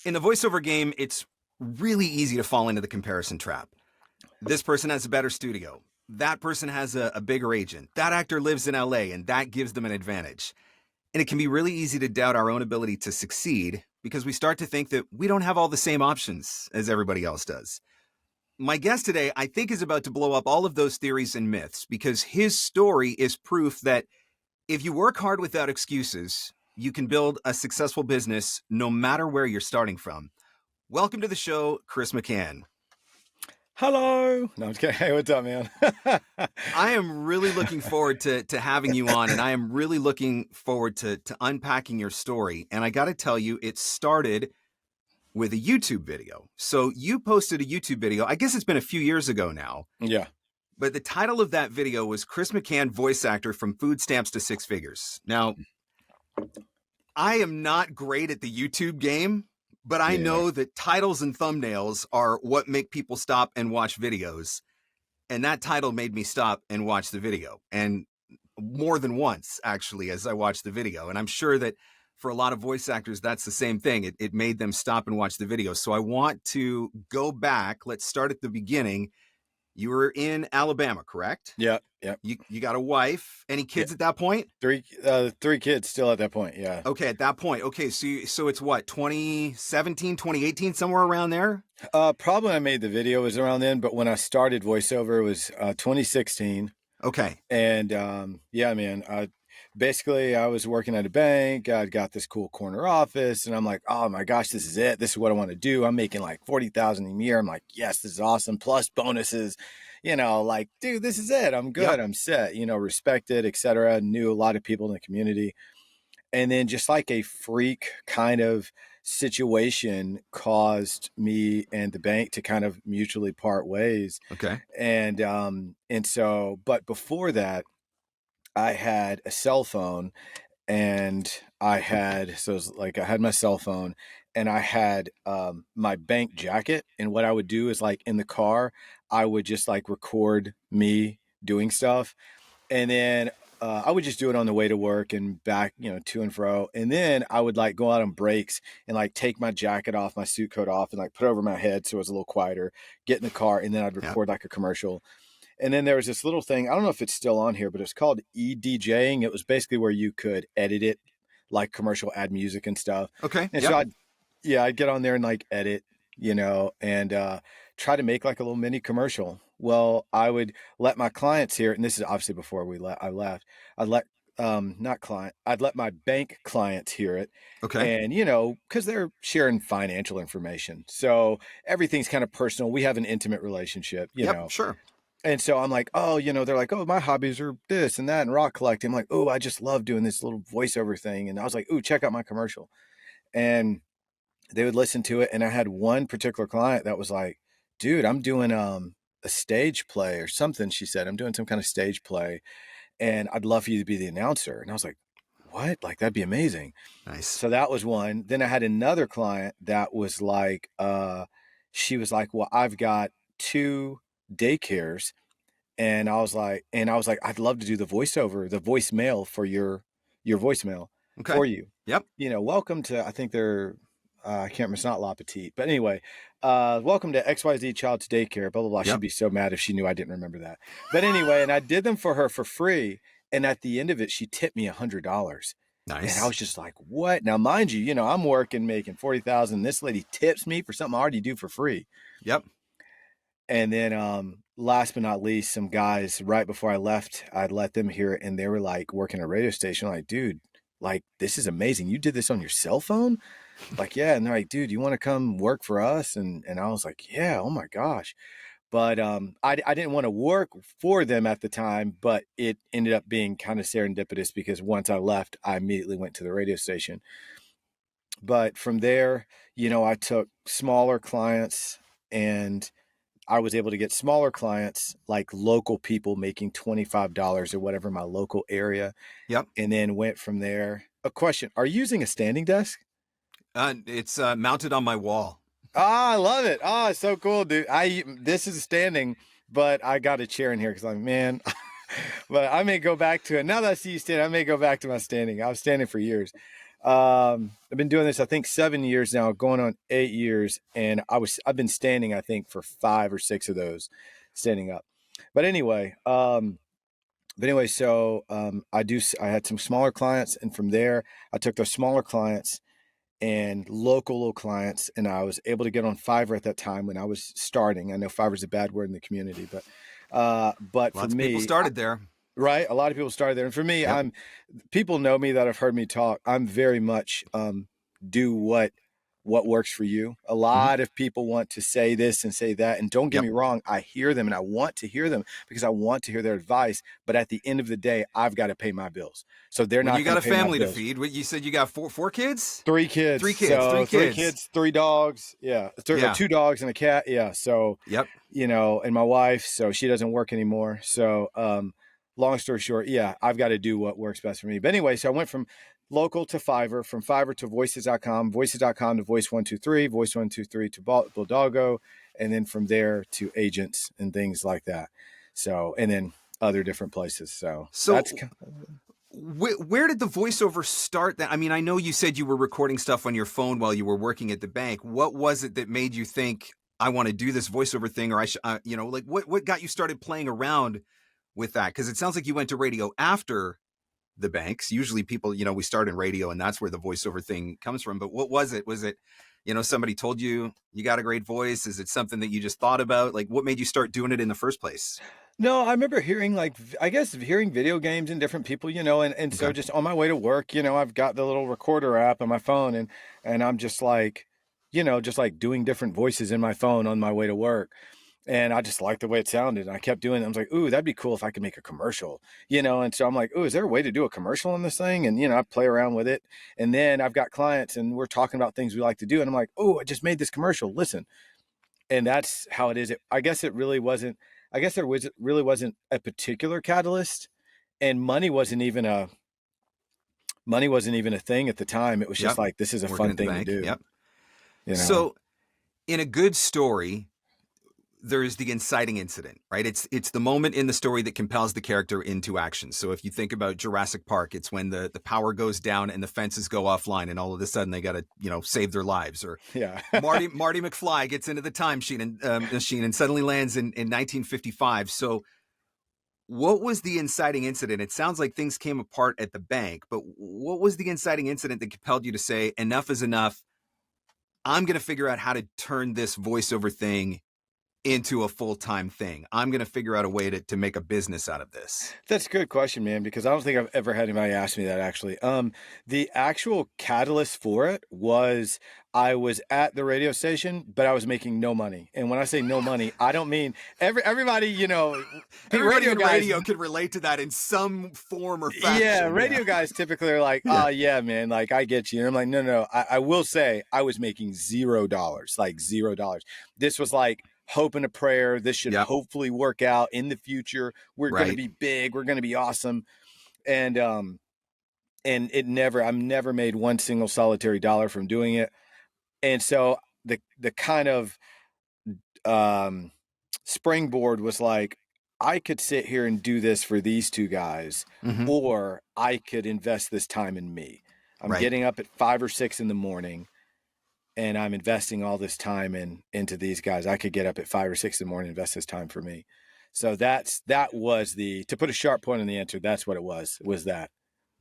In the voiceover game, it's really easy to fall into the comparison trap. This person has a better studio. That person has a bigger agent. That actor lives in LA, and that gives them an advantage. And it can be really easy to doubt our own ability to succeed because we start to think that we don't have all the same options as everybody else does. My guest today, I think, is about to blow up all of those theories and myths because his story is proof that if you work hard without excuses, you can build a successful business no matter where you're starting from. Welcome to the show, Chris McCann. Hello. No, I'm just kidding. Hey, what's up, man? I am really looking forward to having you on, and I am really looking forward to unpacking your story. And I got to tell you, it started with a YouTube video. So you posted a YouTube video. I guess it's been a few years ago now. Yeah. But the title of that video was Chris McCann, voice actor from food stamps to six figures. Now, I am not great at the YouTube game, but I know that titles and thumbnails are what make people stop and watch videos. And that title made me stop and watch the video. And more than once, actually, as I watched the video. And I'm sure that for a lot of voice actors, that's the same thing. It made them stop and watch the video. So I want to go back. Let's start at the beginning. You were in Alabama, correct? Yeah. Yeah. You got a wife. Any kids at that point? Three kids still at that point. Yeah. Okay, at that point. Okay, so it's what, 2017, 2018, somewhere around there? Probably I made the video was around then, but when I started VoiceOver, it was 2016. Okay. And yeah, man, basically I was working at a bank. I'd got this cool corner office, and I'm like, oh my gosh, this is it. This is what I want to do. I'm making like $40,000 a year. I'm like, yes, this is awesome. Plus bonuses. Like, dude, this is it. I'm good. Yep. I'm set, respected, etc. Knew a lot of people in the community. And then just like a freak kind of situation caused me and the bank to kind of mutually part ways. Okay. And so, but before that, I had a cell phone, and I had my cell phone, and I had my bank jacket. And what I would do is, like, in the car, I would just like record me doing stuff. And then I would just do it on the way to work and back, to and fro. And then I would like go out on breaks and like take my jacket off, my suit coat off, and like put it over my head so it was a little quieter, get in the car, and then I'd record like a commercial. And then there was this little thing, I don't know if it's still on here, but it's called EDJing. It was basically where you could edit it, like commercial, add music and stuff. Okay. And so I'd get on there and like edit, and try to make like a little mini commercial. Well, I would let my clients hear it, and this is obviously before I left. I'd let my bank clients hear it. Okay. And, because they're sharing financial information. So everything's kind of personal. We have an intimate relationship, you know. Sure. And so I'm like, oh, they're like, oh, my hobbies are this and that and rock collecting. I'm like, oh, I just love doing this little voiceover thing. And I was like, oh, check out my commercial. And they would listen to it. And I had one particular client that was like, dude, I'm doing a stage play or something. She said, I'm doing some kind of stage play, and I'd love for you to be the announcer. And I was like, what? Like, that'd be amazing. Nice. So that was one. Then I had another client that was like, she was like, well, I've got 2 daycares. And I was like, I'd love to do the voiceover, the voicemail for your voicemail for you. Yep. Welcome to, I think they're, I can't remember, it's not La Petite, but anyway, welcome to XYZ Child's Daycare, blah, blah, blah. Yep. She'd be so mad if she knew I didn't remember that. But anyway, and I did them for her for free. And at the end of it, she tipped me $100. Nice. And I was just like, what? Now, mind you, I'm working, making $40,000. This lady tips me for something I already do for free. Yep. And then last but not least, some guys right before I left, I'd let them hear it, and they were like working a radio station. Like, dude, like, this is amazing. You did this on your cell phone? Like, yeah. And they're like, dude, you want to come work for us? And I was like, yeah, oh my gosh. But I didn't want to work for them at the time, but it ended up being kind of serendipitous because once I left, I immediately went to the radio station. But from there, I took smaller clients, and I was able to get smaller clients, like local people making $25 or whatever, my local area. Yep. And then went from there. A question. Are you using a standing desk? It's mounted on my wall. I love it. Oh, it's so cool, dude. This is standing, but I got a chair in here because I'm, man, but I may go back to it. Now that I see you standing, I may go back to my standing. I was standing for years. I've been doing this, I think 7 years now, going on 8 years. And I've been standing, I think, for 5 or 6 of those, standing up. But anyway, I had some smaller clients, and from there I took those smaller clients and local clients, and I was able to get on Fiverr at that time when I was starting. I know Fiverr's a bad word in the community, but for Lots of me, people started there. right, a lot of people started there, and for me, Yep. people know me that have heard me talk. I'm very much do what works for you. A lot of people want to say this and say that, and don't get Yep. me wrong, I hear them and I want to hear them because I want to hear their advice. But at the end of the day, I've got to pay my bills, so they're When not you going got to a pay my family to bills. feed, what you said you got four kids? 3 kids. Three kids. So Three 3 kids. kids, 3 dogs. Yeah. Yeah. 2 dogs and a cat. Yeah. So, Yep. and my wife, so she doesn't work anymore. So, long story short, yeah, I've got to do what works best for me. But anyway, so I went from local to Fiverr, from Fiverr to voices.com, voices.com to voice123, voice123 to Bulldoggo, and then from there to agents and things like that. So, and then other different places. So that's where did the voiceover start? That, I mean, I know you said you were recording stuff on your phone while you were working at the bank. What was it that made you think, I want to do this voiceover thing, or I should, like what got you started playing around with that? Because it sounds like you went to radio after the banks. Usually people, we start in radio and that's where the voiceover thing comes from. But what was it? Was it, somebody told you you got a great voice? Is it something that you just thought about? Like, what made you start doing it in the first place? No, I remember hearing hearing video games and different people, and so Okay. just on my way to work, I've got the little recorder app on my phone, and I'm just like, just like doing different voices in my phone on my way to work. And I just liked the way it sounded. And I kept doing it. I was like, ooh, that'd be cool if I could make a commercial, and so I'm like, ooh, is there a way to do a commercial on this thing? And, I play around with it. And then I've got clients and we're talking about things we like to do. And I'm like, oh, I just made this commercial. Listen. And that's how it is. I guess there really wasn't a particular catalyst, and money wasn't even a thing at the time. It was just like, this is a Working fun at the thing bank. to do. Yep. So in a good story, there's the inciting incident, right? It's the moment in the story that compels the character into action. So if you think about Jurassic Park, it's when the power goes down and the fences go offline, and all of a sudden they got to save their lives. Or Marty McFly gets into the time machine and suddenly lands in 1955. So what was the inciting incident? It sounds like things came apart at the bank, but what was the inciting incident that compelled you to say, enough is enough? I'm going to figure out how to turn this voiceover thing into a full-time thing. I'm going to figure out a way to make a business out of this. That's a good question, man, because I don't think I've ever had anybody ask me that, actually. The actual catalyst for it was I was at the radio station, but I was making no money. And when I say no money, I don't mean everybody, everybody in radio can relate to that in some form or fashion. Yeah, radio guys typically are like, oh, yeah, man, like, I get you. And I'm like, no. I will say I was making $0, like $0. This was like hope and a prayer. This should hopefully work out in the future. We're going to be big. We're going to be awesome. And I've never made one single solitary dollar from doing it. And so the kind of springboard was like, I could sit here and do this for these 2 guys, or I could invest this time in me. I'm getting up at 5 or 6 in the morning, and I'm investing all this time into these guys. I could get up at 5 or 6 in the morning and invest this time for me. So that was to put a sharp point on the answer. That's what it was that.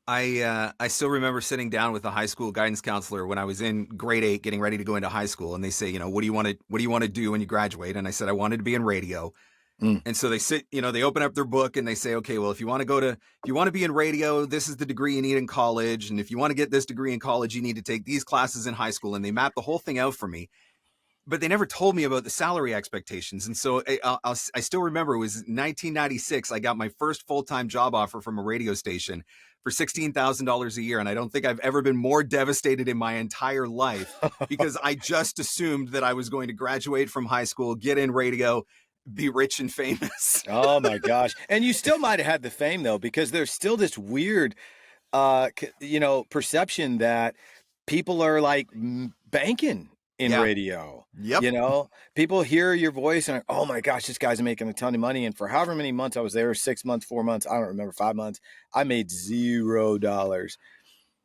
I still remember sitting down with a high school guidance counselor when I was in grade 8, getting ready to go into high school. And they say, what do you want to do when you graduate? And I said, I wanted to be in radio. And so they sit, they open up their book and they say, okay, well, if you want to be in radio, this is the degree you need in college. And if you want to get this degree in college, you need to take these classes in high school. And they mapped the whole thing out for me, but they never told me about the salary expectations. And so I still remember it was 1996. I got my first full-time job offer from a radio station for $16,000 a year. And I don't think I've ever been more devastated in my entire life, because I just assumed that I was going to graduate from high school, get in radio, be rich and famous. Oh my gosh. And you still might have had the fame, though, because there's still this weird, perception that people are like banking in radio. Yep. People hear your voice and are, oh my gosh, this guy's making a ton of money. And for however many months I was there, 6 months, 4 months, I don't remember, 5 months, I made $0.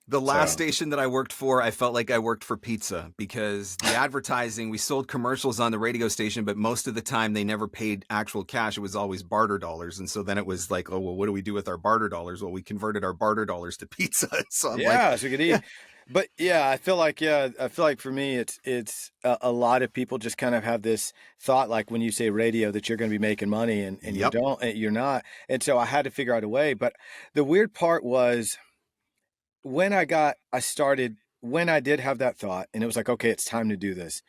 The last So station that I worked for, I felt like I worked for pizza because the advertising, we sold commercials on the radio station, but most of the time they never paid actual cash. It was always barter dollars. And so then it was like, oh, well, what do we do with our barter dollars? Well, we converted our barter dollars to pizza. So I'm like, yeah, so you could yeah, eat. But I feel like for me it's a lot of people just kind of have this thought, like when you say radio, that you're going to be making money, and you yep, don't, and you're not. And so I had to figure out a way. But the weird part was when when I did have that thought, and it was like, okay, it's time to do this.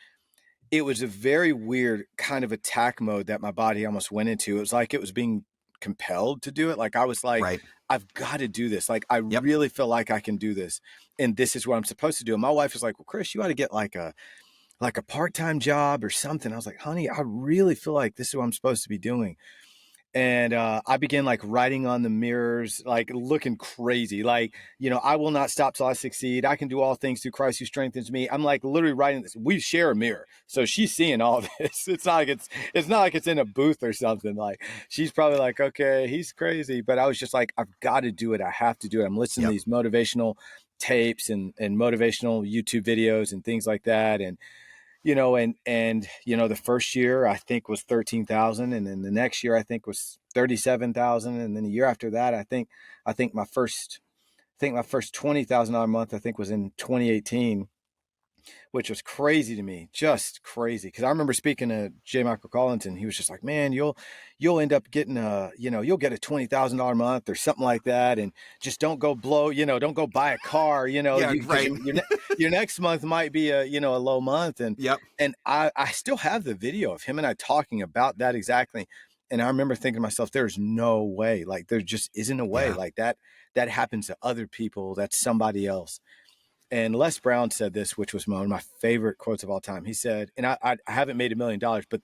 It was a very weird kind of attack mode that my body almost went into. It was like it was being compelled to do it. Like I was like, right. I've got to do this. Like I Yep. really feel like I can do this, and this is what I'm supposed to do. And my wife was like, well, Chris, you ought to get like a part-time job or something. I was like, honey, I really feel like this is what I'm supposed to be doing. And I began like writing on the mirrors, like looking crazy. Like, I will not stop till I succeed. I can do all things through Christ who strengthens me. I'm like literally writing this. We share a mirror, so she's seeing all this. It's not like it's in a booth or something. Like she's probably like, okay, he's crazy. But I was just like, I've got to do it. I have to do it. I'm listening to Yep. these motivational tapes and motivational YouTube videos and things like that. And the first year I think was 13,000, and then the next year I think was 37,000, and then the year after that I think my first $20,000 month I think was in 2018, which was crazy to me, just crazy. Because I remember speaking to J. Michael Collington. He was just like, "Man, you'll end up getting you'll get a $20,000 month or something like that, and just don't go don't go buy a car, Yeah, right. your next month might be a low month." And Yep. I still have the video of him and I talking about that exactly. And I remember thinking to myself, "There's no way, like there just isn't a way Yeah. like that happens to other people. That's somebody else." And Les Brown said this, which was one of my favorite quotes of all time. He said, and I haven't made $1 million, but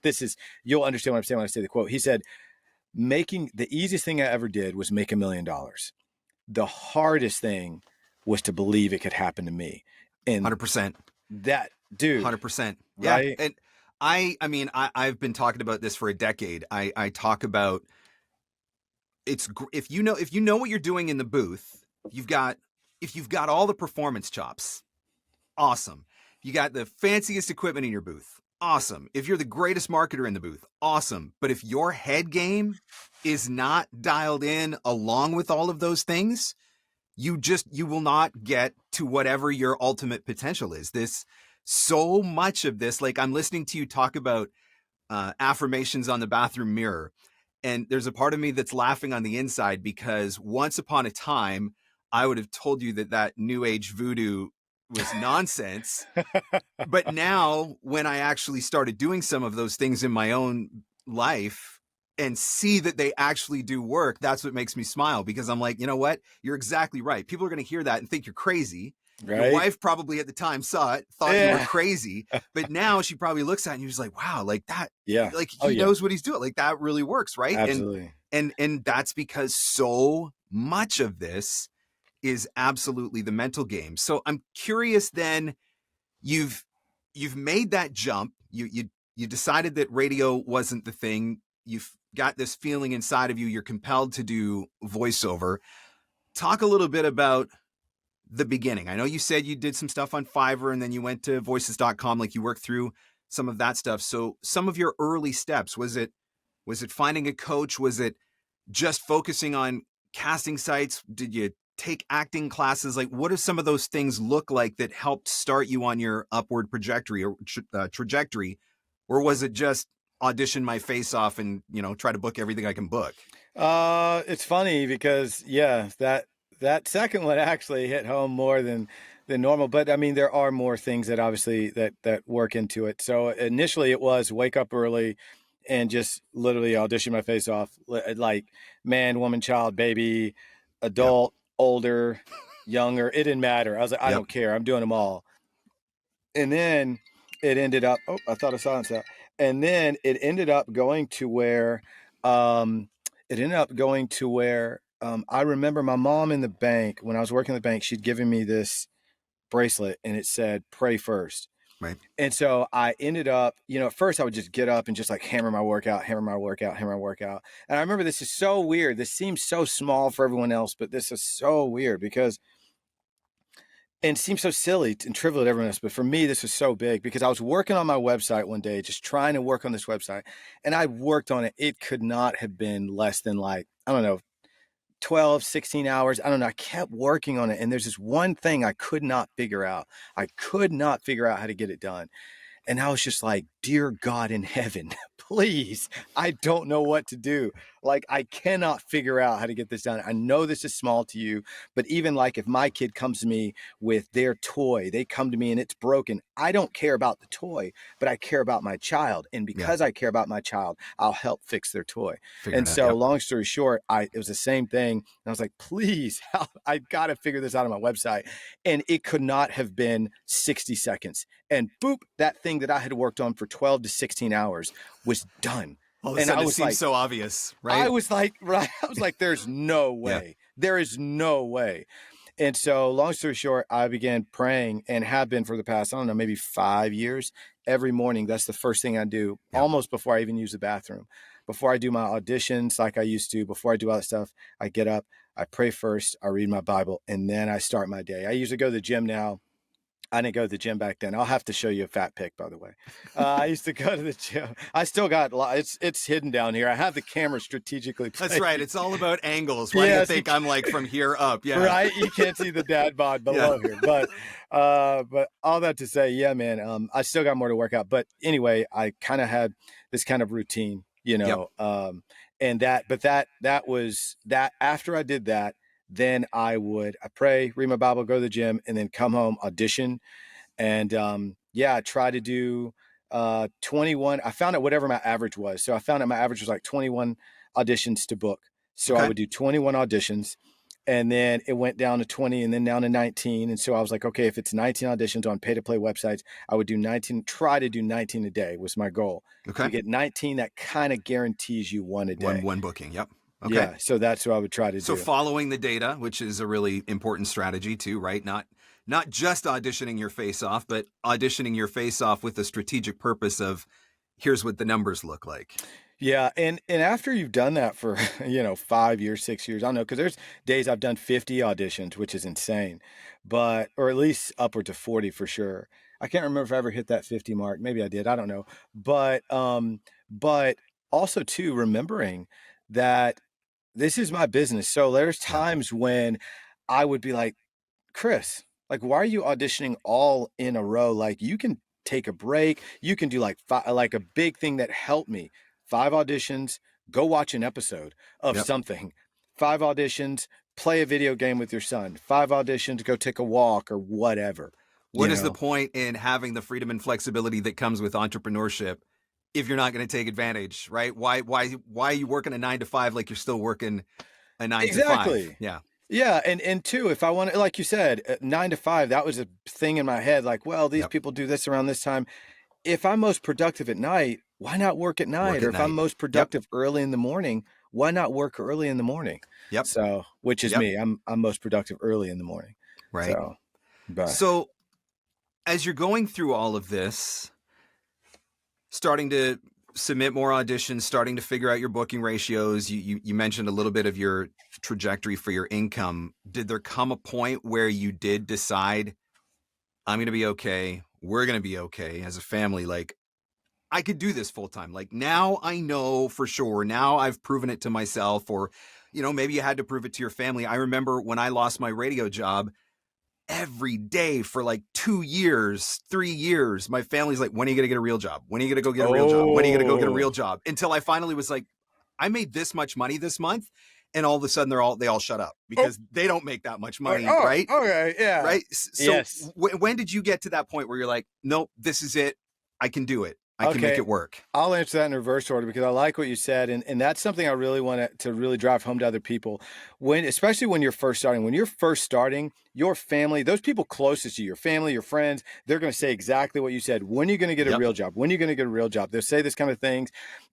you'll understand what I'm saying when I say the quote. He said, the easiest thing I ever did was make $1 million. The hardest thing was to believe it could happen to me. And 100%. that, dude, 100%. Yeah. right? And I've been talking about this for a decade. I talk about if you know what you're doing in the booth, if you've got all the performance chops, awesome. You got the fanciest equipment in your booth, awesome. If you're the greatest marketer in the booth, awesome. But if your head game is not dialed in along with all of those things, you will not get to whatever your ultimate potential is. So much of this, like I'm listening to you talk about affirmations on the bathroom mirror, and there's a part of me that's laughing on the inside because once upon a time, I would have told you that new age voodoo was nonsense. But now when I actually started doing some of those things in my own life and see that they actually do work, that's what makes me smile, because I'm like, you know what? You're exactly right. People are going to hear that and think you're crazy. Right? Your wife probably at the time saw it, thought you were Yeah. crazy, but now she probably looks at it and she's like, wow, like that. Yeah. Like Oh, he yeah. knows what he's doing. Like that really works, right? Absolutely. And that's because so much of this is absolutely the mental game. So I'm curious then, you've made that jump. You decided that radio wasn't the thing. You've got this feeling inside of you. You're compelled to do voiceover. Talk a little bit about the beginning. I know you said you did some stuff on Fiverr and then you went to voices.com, like you worked through some of that stuff. So some of your early steps, was it finding a coach? Was it just focusing on casting sites? Did you take acting classes? Like, what do some of those things look like that helped start you on your upward trajectory, or was it just audition my face off and try to book everything I can book? It's funny because that second one actually hit home more than normal. But I mean, there are more things that obviously that work into it. So initially it was wake up early and just literally audition my face off, like man, woman, child, baby, adult, older, younger. It didn't matter. I was like, I don't care. I'm doing them all. And then it ended up, oh, I thought I saw it. And then it ended up going to where, I remember my mom in the bank, when I was working in the bank, she'd given me this bracelet and it said, pray first. Right. And so I ended up, at first I would just get up and just like hammer my workout. And I remember, this is so weird. This seems so small for everyone else, but this is so weird because and it seems so silly and trivial to everyone else, but for me, this was so big because I was working on my website one day, just trying to work on this website, and I worked on it. It could not have been less than like, I don't know, 12, 16 hours. I don't know. I kept working on it. And there's this one thing I could not figure out. I could not figure out how to get it done. And I was just like, dear God in heaven, please, I don't know what to do. Like, I cannot figure out how to get this done. I know this is small to you, but even like if my kid comes to me with their toy, they come to me and it's broken. I don't care about the toy, but I care about my child. And because I care about my child, I'll help fix their toy. And so long story short, it was the same thing. And I was like, please, I got to figure this out on my website. And it could not have been 60 seconds. And boop, that thing that I had worked on for 12 to 16 hours was done. All of a sudden, it seems so obvious, right? I was like, there's no way. There is no way. And so long story short, I began praying and have been for the past, I don't know, maybe 5 years. Every morning, that's the first thing I do, almost before I even use the bathroom. Before I do my auditions like I used to, before I do all that stuff, I get up, I pray first, I read my Bible, and then I start my day. I usually go to the gym now. I didn't go to the gym back then. I'll have to show you a fat pic, by the way. I used to go to the gym. I still got it's hidden down here. I have the camera strategically placed. That's right. It's all about angles. Why do you think I'm like from here up? Yeah, right. You can't see the dad bod below here, but all that to say, yeah, man. I still got more to work out, but anyway, I kind of had this kind of routine, you know, and that was that. After I did that, then I pray, read my Bible, go to the gym, and then come home, audition. And I try to do 21. I found out whatever my average was. So I found out my average was like 21 auditions to book. So I would do 21 auditions, and then it went down to 20 and then down to 19. And so I was like, okay, if it's 19 auditions on pay-to-play websites, I would do 19, try to do 19 a day was my goal. Okay. To get 19, that kind of guarantees you one a day. One booking. Yep. Okay. Yeah, so that's what I would try to do. So following the data, which is a really important strategy too, right? Not just auditioning your face off, but auditioning your face off with the strategic purpose of here's what the numbers look like. Yeah, and after you've done that for 5 years, 6 years, I don't know, because there's days I've done 50 auditions, which is insane, or at least upward to 40 for sure. I can't remember if I ever hit that 50 mark. Maybe I did. I don't know. But also too, remembering that this is my business. So there's times when I would be like, Chris, like, why are you auditioning all in a row? Like, you can take a break. You can do like a big thing that helped me. 5 auditions, go watch an episode of something. 5 auditions, play a video game with your son. 5 auditions, go take a walk or whatever. What is the point in having the freedom and flexibility that comes with entrepreneurship if you're not going to take advantage, right? Why are you working a 9 to 5 like you're still working a 9 to 5? Yeah. Yeah. And two, if I want to, like you said, 9 to 5, that was a thing in my head. Like, well, these people do this around this time. If I'm most productive at night, why not work at night? Or if I'm most productive early in the morning, why not work early in the morning? Yep. So, which is me. I'm most productive early in the morning. Right. So as you're going through all of this, starting to submit more auditions, starting to figure out your booking ratios, you mentioned a little bit of your trajectory for your income. Did there come a point where you did decide, I'm going to be okay, we're going to be okay as a family, like, I could do this full time? Like, now I know for sure, now I've proven it to myself, or, maybe you had to prove it to your family. I remember when I lost my radio job, every day for like 2 years, 3 years, my family's like, when are you going to get a real job? When are you going to go get a real job? When are you going to go get a real job? Until I finally was like, I made this much money this month. And all of a sudden they all shut up because they don't make that much money. Right. Okay. Yeah. Right. So when did you get to that point where you're like, nope, this is it. I can do it. I can make it work. I'll answer that in reverse order because I like what you said. And that's something I really want to really drive home to other people. Especially when you're first starting, your family, those people closest to you, your family, your friends, they're going to say exactly what you said. When are you going to get a real job? When are you going to get a real job? They'll say this kind of things.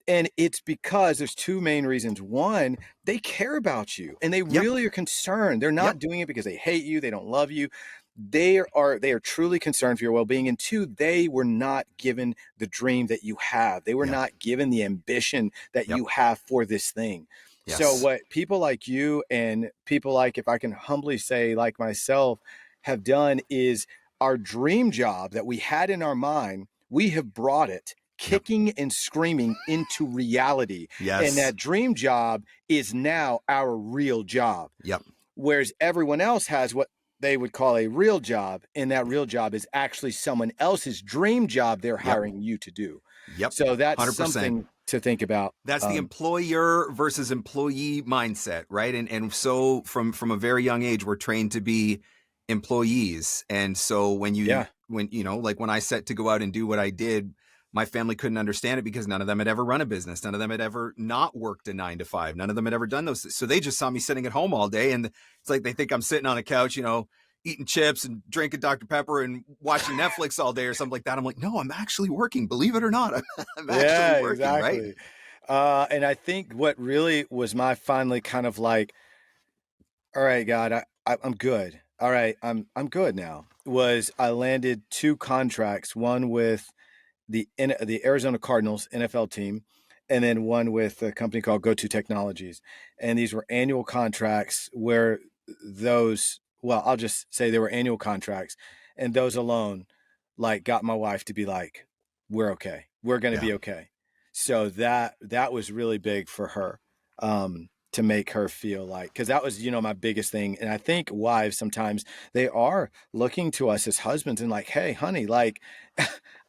And it's because there's 2 main reasons. One, they care about you and they really are concerned. They're not doing it because they hate you. They don't love you. They are truly concerned for your well-being. And 2, they were not given the dream that you have. They were not given the ambition that you have for this thing. Yes. So what people like you and people like, if I can humbly say, like myself, have done is our dream job that we had in our mind, we have brought it kicking and screaming into reality. Yes. And that dream job is now our real job. Yep. Whereas everyone else has what they would call a real job, and that real job is actually someone else's dream job they're hiring you to do. Yep. So that's 100%. something to think about. That's the employer versus employee mindset, right? And so from a very young age, we're trained to be employees. And so when when I set to go out and do what I did, my family couldn't understand it because none of them had ever run a business. None of them had ever not worked a 9 to 5. None of them had ever done those. So they just saw me sitting at home all day. And it's like, they think I'm sitting on a couch, eating chips and drinking Dr. Pepper and watching Netflix all day or something like that. I'm like, no, I'm actually working. Believe it or not, I'm actually working, exactly. right? And I think what really was my finally kind of like, all right, God, I'm good. All right, I'm good now. Was I landed 2 contracts, one with the Arizona Cardinals NFL team, and then one with a company called Go-To Technologies. And these were annual contracts where I'll just say they were annual contracts, and those alone like got my wife to be like, we're okay. We're going to be okay. So that was really big for her, to make her feel like, because that was, my biggest thing. And I think wives, sometimes they are looking to us as husbands and like, hey, honey, like,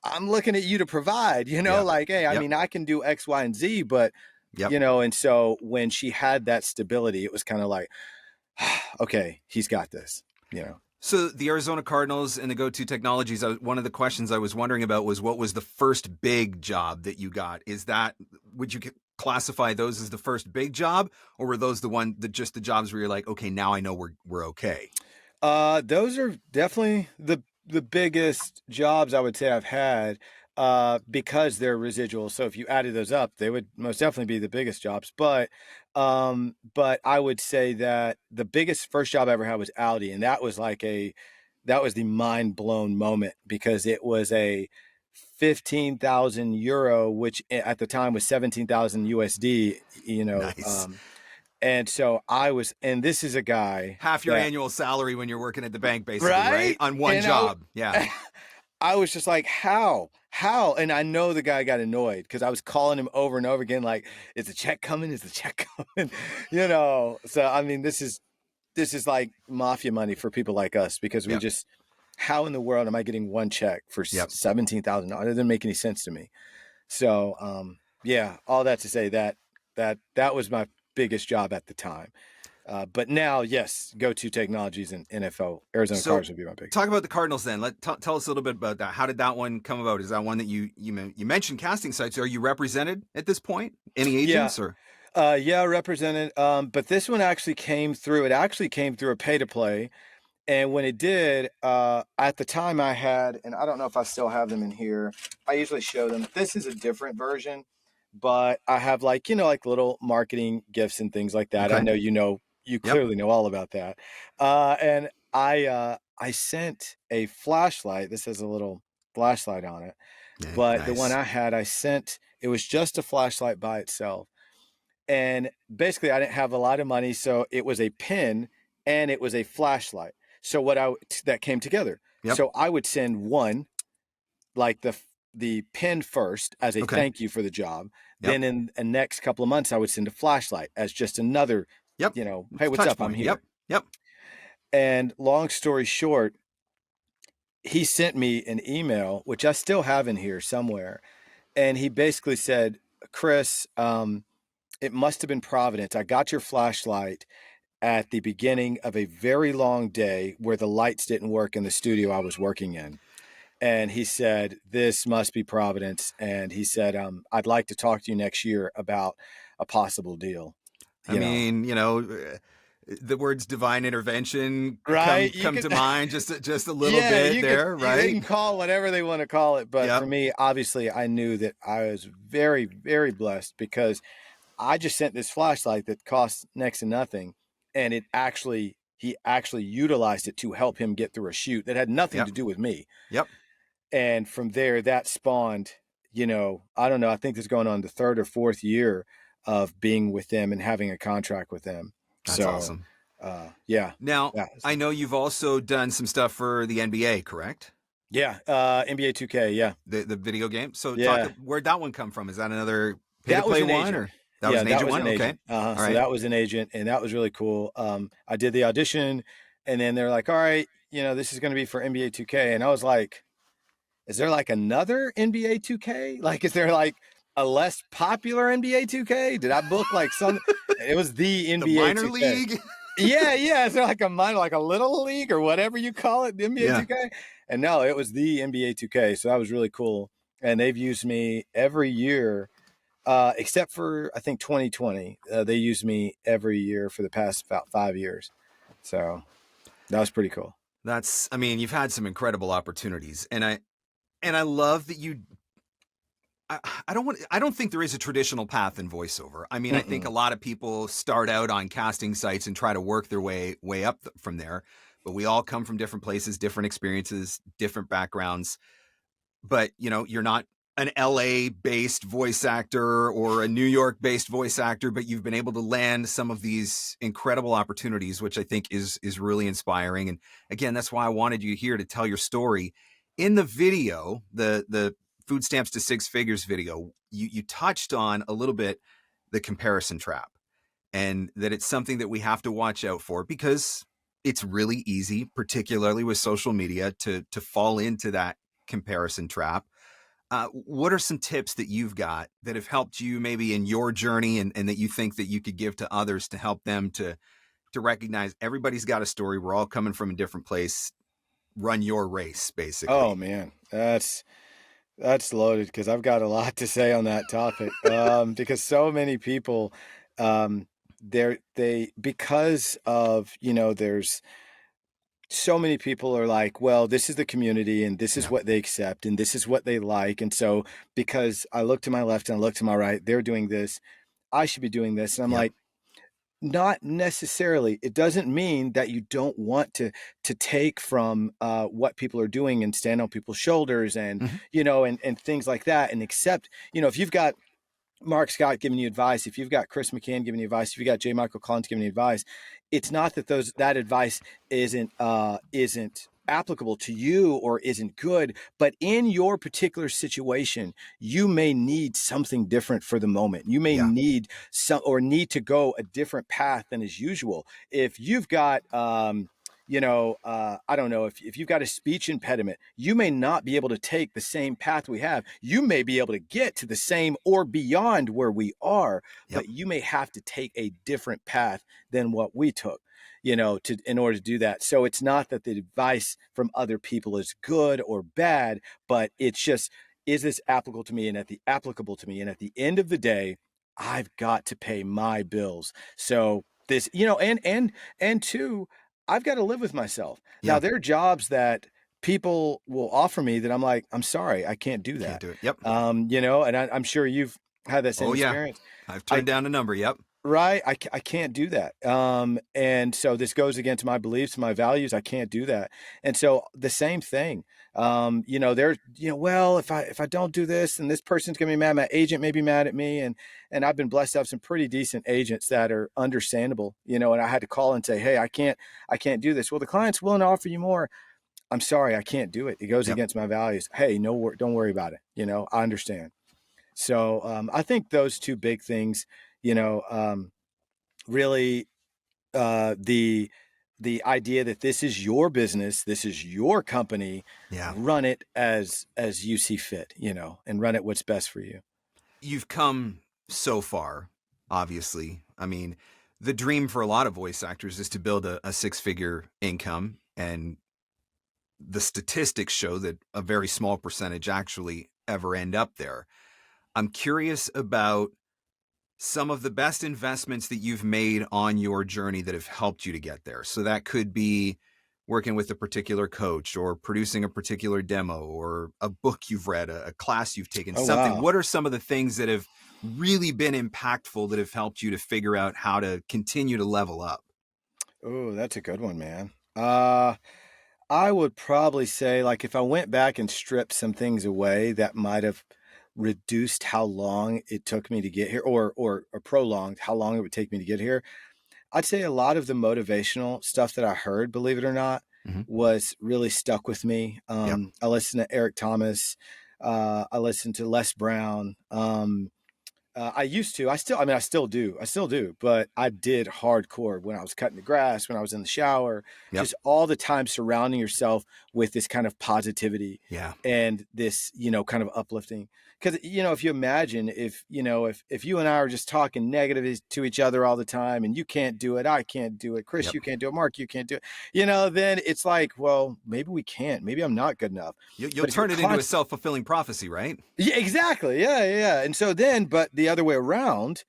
I'm looking at you to provide, like, hey, I mean, I can do X, Y, and Z, but, and so when she had that stability, it was kind of like, okay, he's got this, So the Arizona Cardinals and the Go-To Technologies, one of the questions I was wondering about was, what was the first big job that you got? Would you classify those as the first big job, or were those just the jobs where you're like, okay, now I know we're okay? Those are definitely the biggest jobs I would say I've had, because they're residual. So if you added those up, they would most definitely be the biggest jobs. But I would say that the biggest first job I ever had was Audi, and that was the mind blown moment, because it was a 15,000 euro, which at the time was 17,000 USD. Nice. And so and this is a guy half your annual salary when you're working at the bank, basically, right? On one job. I was just like, how? And I know the guy got annoyed because I was calling him over and over again, like, is the check coming? Is the check coming? So, I mean, this is like mafia money for people like us, because we just, how in the world am I getting one check for $17,000? It doesn't make any sense to me. So, all that to say that was my biggest job at the time. But now, yes, Go-To Technologies and NFL, Arizona Cardinals would be my big. Talk about the Cardinals then. Tell us a little bit about that. How did that one come about? Is that one that you mentioned casting sites? Are you represented at this point? Any agents or? Represented. But this one actually came through. It actually came through a pay-to-play. And when it did, at the time I had, and I don't know if I still have them in here. I usually show them. This is a different version, but I have like little marketing gifts and things like that. Okay. I know you clearly know all about that. And I sent a flashlight. This has a little flashlight on it, but nice. The one I had, it was just a flashlight by itself. And basically I didn't have a lot of money. So it was a pen and it was a flashlight. So that came together. Yep. So I would send one, like the pen first as a thank you for the job. Yep. Then in the next couple of months, I would send a flashlight as just another, hey, what's up? I'm here. Yep. And long story short, he sent me an email, which I still have in here somewhere. And he basically said, Chris, it must have been Providence. I got your flashlight at the beginning of a very long day where the lights didn't work in the studio I was working in. And he said, this must be Providence. And he said, I'd like to talk to you next year about a possible deal. I mean, the words divine intervention come to mind just a little bit there, right? They can call whatever they want to call it. But for me, obviously, I knew that I was very, very blessed, because I just sent this flashlight that cost next to nothing. And he actually utilized it to help him get through a shoot that had nothing to do with me. Yep. And from there, that spawned, I don't know, I think this is going on the 3rd or 4th year of being with them and having a contract with them. That's awesome. Yeah. Now, Yeah. I know you've also done some stuff for the NBA, correct? Yeah. NBA 2K. Yeah. The video game. So Yeah. where'd that one come from? Is that another pay to That was play an one, agent. or that was Yeah, an that agent was one? an Okay. agent. All So right. that was an agent, and that was really cool. I did the audition, and then they're like, "All right, this is going to be for NBA 2K," and I was like, "Is there like another NBA 2K? Like, is there like a less popular NBA 2K? Did I book like some? It was the The NBA minor 2K. league? Yeah, yeah. Is there like a minor, like a little league or whatever you call it, the NBA Yeah. 2K? And no, it was the NBA 2K. So that was really cool. And they've used me every year, except for I think 2020. They used me every year for the past about 5 years. So that was pretty cool. I mean, you've had some incredible opportunities, and I love that I don't think there is a traditional path in voiceover. I mean, I think a Mm-mm. lot of people start out on casting sites and try to work their way up from there, but we all come from different places, different experiences, different backgrounds. But, you're not an LA based voice actor or a New York based voice actor, but you've been able to land some of these incredible opportunities, which I think is really inspiring. And again, that's why I wanted you here to tell your story. In the video, the food stamps to six figures video, you touched on a little bit the comparison trap, and that it's something that we have to watch out for, because it's really easy, particularly with social media, to fall into that comparison trap. What are some tips that you've got that have helped you maybe in your journey, and that you think that you could give to others to help them to recognize everybody's got a story. We're all coming from a different place. Run your race, Oh basically. man, that's loaded because I've got a lot to say on that topic. Because so many people, because of there's so many people are like, well, this is the community and this is Yeah. what they accept and this is what they like. And so because I look to my left and I look to my right, they're doing this, I should be doing this. And I'm Yep. like, not necessarily. It doesn't mean that you don't want to take from what people are doing and stand on people's shoulders and Hmm. and things like that and accept. If you've got Mark Scott giving you advice, if you've got Chris McCann giving you advice, if you got J. Michael Collins giving you advice, it's not that that advice isn't applicable to you or isn't good, but in your particular situation, you may need something different for the moment. You may Yeah. need to go a different path than is usual. If you've got I don't know, if you've got a speech impediment, you may not be able to take the same path we have. You may be able to get to the same or beyond where we are, Yep. but you may have to take a different path than what we took, in order to do that. So it's not that the advice from other people is good or bad, but it's just, is this applicable to me? And at the end of the day, I've got to pay my bills. So this, and two, I've got to live with myself. Now, Yeah. there are jobs that people will offer me that I'm like, I'm sorry, I can't do Can't that. do it. Yep. And I'm sure you've had that same Oh yeah. experience. I've I turned down a number. Yep. Right. I can't do that. And so this goes against my beliefs, my values. I can't do that. And so the same thing, well, if I don't do this and this person's going to be mad, my agent may be mad at me. And I've been blessed to have some pretty decent agents that are understandable, and I had to call and say, hey, I can't do this. Well, the client's willing to offer you more. I'm sorry, I can't do it. It goes Yep. against my values. Hey, no, don't worry about it. I understand. So I think those two big things, really the idea that this is your business, this is your company, Yeah. run it as you see fit, and run it what's best for you. You've come so far, obviously. I mean, the dream for a lot of voice actors is to build a six-figure income, and the statistics show that a very small percentage actually ever end up there. I'm curious about some of the best investments that you've made on your journey that have helped you to get there. So that could be working with a particular coach, or producing a particular demo, or a book you've read, a class you've taken, Oh something. wow. What are some of the things that have really been impactful that have helped you to figure out how to continue to level up? Oh, that's a good one, man. I would probably say, like, if I went back and stripped some things away that might have reduced how long it took me to get here, or prolonged how long it would take me to get here, I'd say a lot of the motivational stuff that I heard, believe it or not, Mhm. was really stuck with me. Yep. I listened to Eric Thomas. I listened to Les Brown. I used to, I still do, but I did hardcore when I was cutting the grass, when I was in the shower, Yep. just all the time surrounding yourself with this kind of positivity Yeah. and this, kind of uplifting. Because, if you imagine if you and I are just talking negative to each other all the time and you can't do it, I can't do it, Chris, Yep. you can't do it, Mark, you can't do it, then it's like, well, maybe we can't, maybe I'm not good enough. You'll But if you're turn it into a self-fulfilling prophecy, right? yeah, exactly. Yeah. And so then, but the other way around,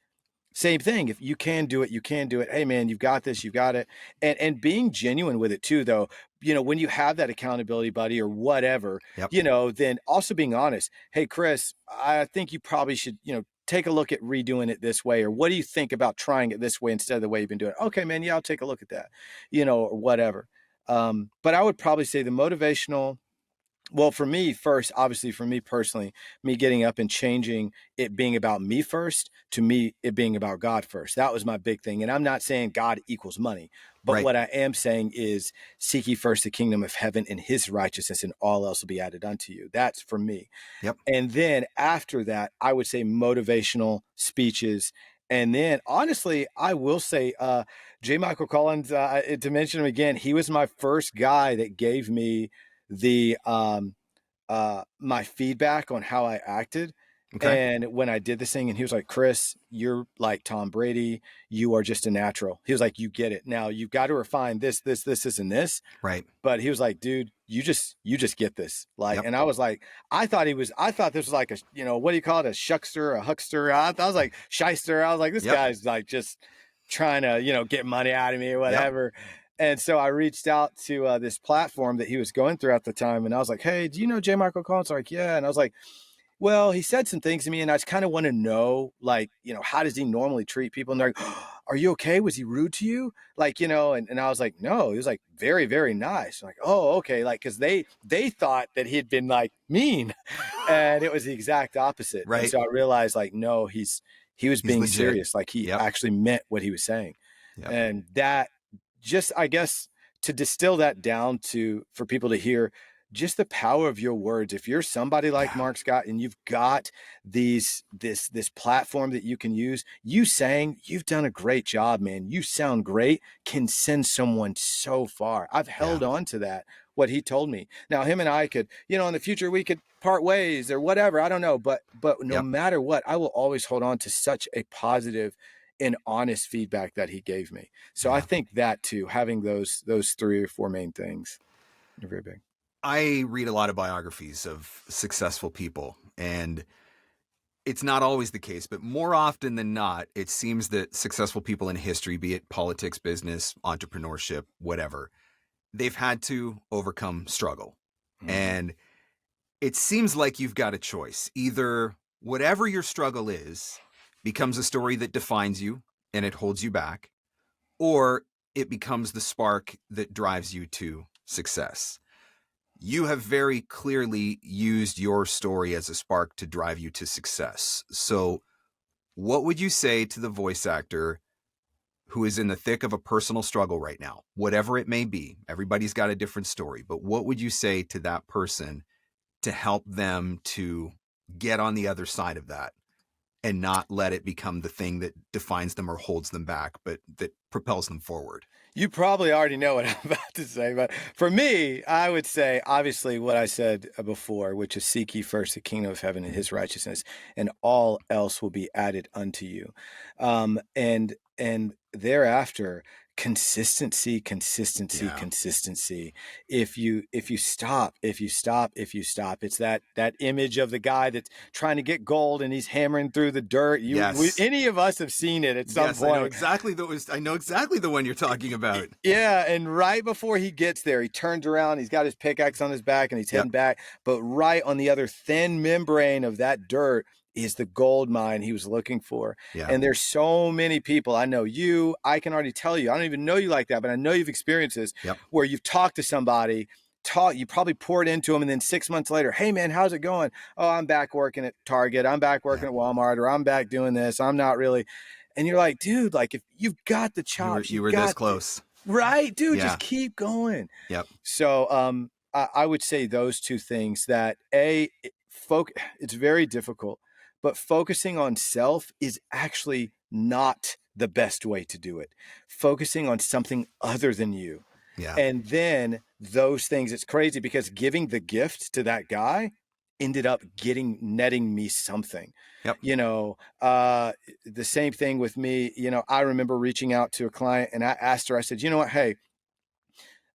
same thing. If you can do it, you can do it. Hey man, you've got this, you've got it. And being genuine with it too, though, when you have that accountability buddy or whatever, Yep. then also being honest. Hey, Chris, I think you probably should, take a look at redoing it this way, or what do you think about trying it this way instead of the way you've been doing it? Okay, man, yeah, I'll take a look at that, or whatever. But I would probably say the motivational. Well, for me first, obviously for me personally, me getting up and changing it being about me first to me, it being about God first. That was my big thing. And I'm not saying God equals money, but Right. what I am saying is seek ye first the kingdom of heaven and his righteousness, and all else will be added unto you. That's for me. Yep. And then after that, I would say motivational speeches. And then honestly, I will say, J. Michael Collins, to mention him again, he was my first guy that gave me the my feedback on how I acted. Okay. And when I did this thing, and he was like, Chris, you're like Tom Brady. You are just a natural. He was like, you get it. Now you've got to refine this, and this. Right. But he was like, dude, you just get this. Like, Yep. and I was like, I thought this was like a, what do you call it? A shuckster, a huckster. I was like shyster. I was like, this Yep. guy's like just trying to, get money out of me or whatever. And so I reached out to this platform that he was going through at the time. And I was like, hey, do you know J. Michael Collins? Like, yeah. And I was like, well, he said some things to me and I just kind of want to know, like, how does he normally treat people? And they're like, oh, are you okay? Was he rude to you? Like, and I was like, no, he was like very, very nice. I'm like, oh, okay. Like, cause they thought that he'd been like mean and it was the exact opposite. Right. And so I realized like, no, he was being legit. serious. Like he Yep. actually meant what he was saying. Yep. And that just, I guess, to distill that down for people to hear just the power of your words. If you're somebody like Marc Scott and you've got this platform that you can use, you saying you've done a great job, man. You sound great can send someone so far. I've held on to that, what he told me. Now him and I could, in the future we could part ways or whatever. I don't know. But no matter what, I will always hold on to such a positive and honest feedback that he gave me. So I think that too, having those 3 or 4 main things are very big. I read a lot of biographies of successful people, and it's not always the case, but more often than not, it seems that successful people in history, be it politics, business, entrepreneurship, whatever, they've had to overcome struggle. Mm-hmm. And it seems like you've got a choice. Either whatever your struggle is becomes a story that defines you and it holds you back, or it becomes the spark that drives you to success. You have very clearly used your story as a spark to drive you to success. So what would you say to the voice actor who is in the thick of a personal struggle right now, whatever it may be? Everybody's got a different story, but what would you say to that person to help them to get on the other side of that and not let it become the thing that defines them or holds them back, but that propels them forward? You probably already know what I'm about to say, but for me, I would say, obviously, what I said before, which is seek ye first the kingdom of heaven and his righteousness, and all else will be added unto you. And thereafter, consistency. If you stop, it's that image of the guy that's trying to get gold and he's hammering through the dirt. Any of us have seen it at some point. I know exactly the one you're talking about. Yeah, and right before he gets there, he turns around, he's got his pickaxe on his back and he's heading back, but right on the other thin membrane of that dirt is the gold mine he was looking for. Yeah. And there's so many people. I know you, I can already tell you, I don't even know you like that, but I know you've experienced this where you've talked to somebody, you probably poured into them, and then 6 months later, hey man, how's it going? Oh, I'm back working at Target. I'm back working at Walmart, or I'm back doing this. I'm not really. And you're like, dude, like if you've got the chops, You were this close. Right, dude, Yeah. just keep going. Yep. So I would say those two things that it's very difficult, but focusing on self is actually not the best way to do it. Focusing on something other than you. Yeah. And then those things, it's crazy because giving the gift to that guy ended up netting me something. Yep. The same thing with me. I remember reaching out to a client and I asked her, I said, you know what? Hey,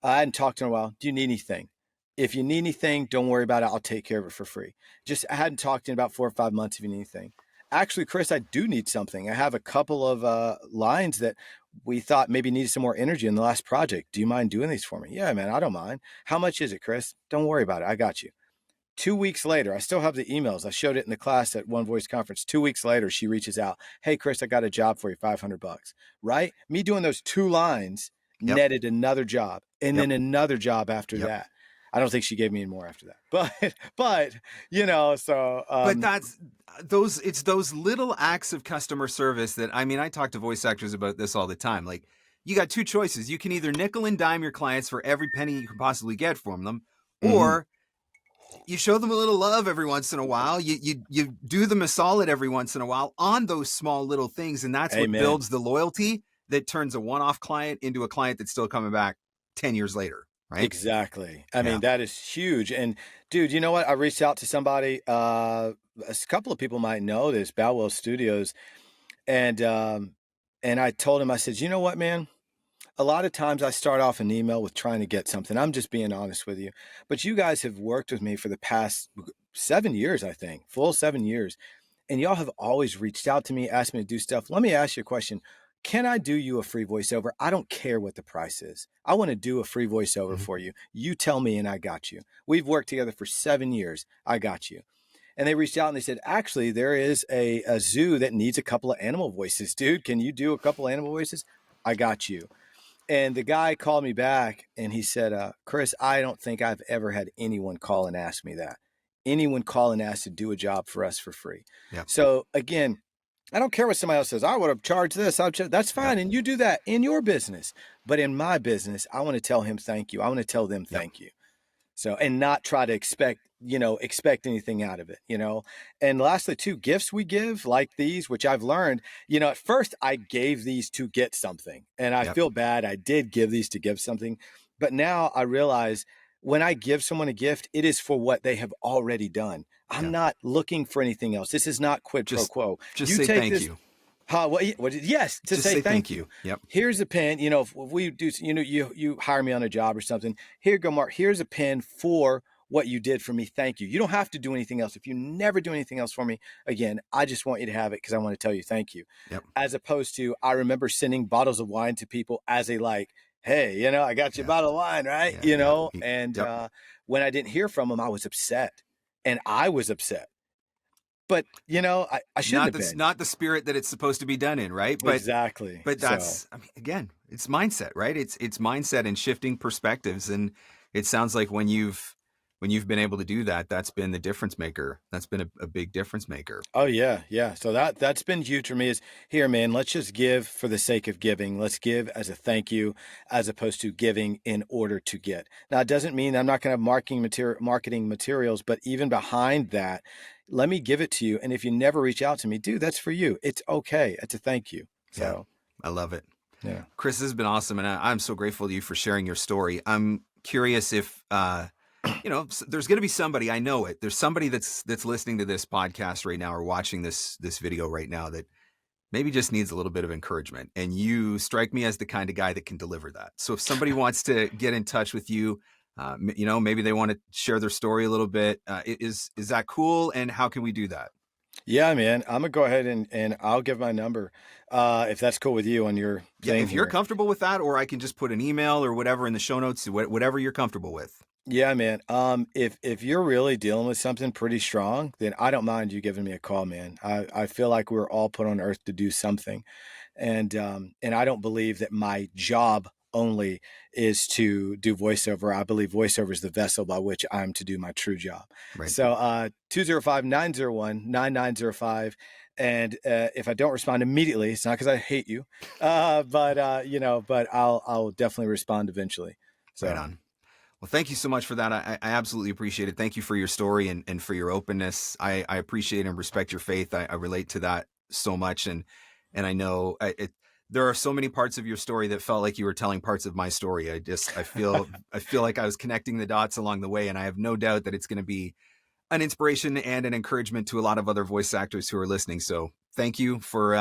I hadn't talked to her in a while. Do you need anything? If you need anything, don't worry about it. I'll take care of it for free. I hadn't talked to you in about 4 or 5 months if you need anything. Actually, Chris, I do need something. I have a couple of lines that we thought maybe needed some more energy in the last project. Do you mind doing these for me? Yeah, man, I don't mind. How much is it, Chris? Don't worry about it. I got you. 2 weeks later, I still have the emails. I showed it in the class at One Voice Conference. 2 weeks later, she reaches out. Hey, Chris, I got a job for you, $500. Right? Me doing those 2 lines netted another job and then another job after that. I don't think she gave me any more after that, but it's those little acts of customer service that, I talk to voice actors about this all the time. Like, you got 2 choices. You can either nickel and dime your clients for every penny you can possibly get from them, or you show them a little love every once in a while. You do them a solid every once in a while on those small little things. And that's what builds the loyalty that turns a one-off client into a client that's still coming back 10 years later. Right? Exactly. I mean, that is huge. And dude, you know what? I reached out to somebody, a couple of people might know this, Bowwell Studios. And I told him, I said, you know what, man? A lot of times I start off an email with trying to get something. I'm just being honest with you. But you guys have worked with me for the past 7 years, I think, full 7 years. And y'all have always reached out to me, asked me to do stuff. Let me ask you a question. Can I do you a free voiceover? I don't care what the price is. I want to do a free voiceover for you. You tell me and I got you. We've worked together for 7 years. I got you. And they reached out and they said, actually, there is a zoo that needs a couple of animal voices. Dude, can you do a couple of animal voices? I got you. And the guy called me back and he said, Chris, I don't think I've ever had anyone call and ask me that. Anyone call and ask to do a job for us for free. Yep. So again, I don't care what somebody else says. I would have charged this. That's fine. Yep. And you do that in your business. But in my business, I want to tell him thank you. I want to tell them thank you. So, and not try to expect anything out of it, And lastly, too, gifts we give like these, which I've learned, at first I gave these to get something and I feel bad. I did give these to give something, but now I realize when I give someone a gift, it is for what they have already done. I'm not looking for anything else. This is not quid pro quo. Just say thank you. Yes, to say thank you. Yep. Here's a pen. If we do, you hire me on a job or something. Here you go, Mark. Here's a pen for what you did for me. Thank you. You don't have to do anything else. If you never do anything else for me, again, I just want you to have it because I want to tell you thank you. Yep. As opposed to, I remember sending bottles of wine to people as a hey, I got you a bottle of wine, right? And when I didn't hear from them, I was upset. And I was upset. But, I shouldn't have been. Not the spirit that it's supposed to be done in, right? But, exactly. But that's, again, it's mindset, right? It's mindset and shifting perspectives. And it sounds like when you've been able to do that, that's been the difference maker. That's been a big difference maker. Oh, yeah. Yeah. So that's been huge for me is, here, man, let's just give for the sake of giving. Let's give as a thank you, as opposed to giving in order to get. Now, it doesn't mean I'm not going to have marketing materials, but even behind that, let me give it to you. And if you never reach out to me, dude, that's for you. It's okay. It's a thank you. So I love it. Yeah. Chris, this has been awesome. And I'm so grateful to you for sharing your story. I'm curious if, there's going to be somebody, I know it. There's somebody that's listening to this podcast right now or watching this video right now that maybe just needs a little bit of encouragement. And you strike me as the kind of guy that can deliver that. So if somebody wants to get in touch with you, maybe they want to share their story a little bit. Is that cool? And how can we do that? Yeah, man, I'm gonna go ahead and I'll give my number, if that's cool with you on your thing. If you're comfortable with that, or I can just put an email or whatever in the show notes, whatever you're comfortable with. Yeah, man. If you're really dealing with something pretty strong, then I don't mind you giving me a call, man. I feel like we're all put on earth to do something. And I don't believe that my job only is to do voiceover. I believe voiceover is the vessel by which I'm to do my true job. Right. So 205-901-9905. And if I don't respond immediately, it's not because I hate you, but I'll definitely respond eventually. So. Right on. Well, thank you so much for that. I absolutely appreciate it. Thank you for your story and for your openness. I appreciate and respect your faith. I relate to that so much. And I know there are so many parts of your story that felt like you were telling parts of my story. I feel like I was connecting the dots along the way. And I have no doubt that it's going to be an inspiration and an encouragement to a lot of other voice actors who are listening. So thank you for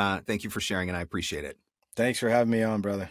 sharing, and I appreciate it. Thanks for having me on, brother.